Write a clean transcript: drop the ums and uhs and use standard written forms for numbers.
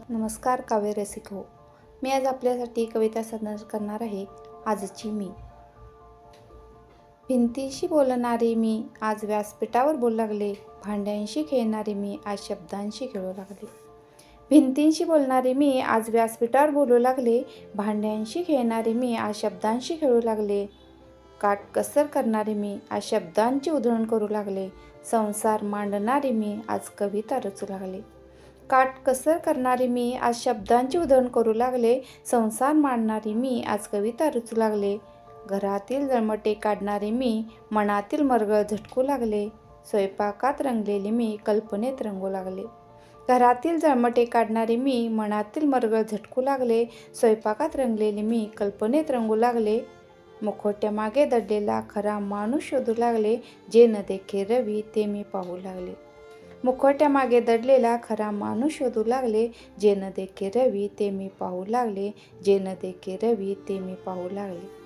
नमस्कार काव्य रसिक हो. मी आज आपल्यासाठी कविता सादर करणार आहे. आजची मी. भिंतीशी बोलणारे मी आज व्यासपीठावर बोलू लागले. भांड्यांशी खेळणारे मी आज शब्दांशी खेळू लागले. भिंतींशी बोलणारे मी आज व्यासपीठावर बोलू लागले. भांड्यांशी खेळणारे मी आज शब्दांशी खेळू लागले. काटकसर करणारे मी आज शब्दांची उधळण करू लागले. संसार मांडणारे मी आज कविता रचू लागले. काटकसर करणारे मी आज शब्दांची उधळण करू लागले. संसार मांडणारी मी आज कविता रचू लागले. घरातील जळमटे काढणारे मी मनातील मरगळ झटकू लागले. स्वयंपाकात रंगलेले मी कल्पनेत रंगू लागले. घरातील जळमटे काढणारे मी मनातील मरगळ झटकू लागले. स्वयंपाकात रंगलेले मी कल्पनेत रंगू लागले. मुखवट्यामागे दडलेला खरा माणूस शोधू लागले. जे न देखे रवी ते मी पाहू लागले. मुखवट्यामागे दडलेला खरा माणूस शोधू लागले. जे न देखे रवी ते मी पाहू लागले. जे न देखे रवी ते मी पाहू लागले.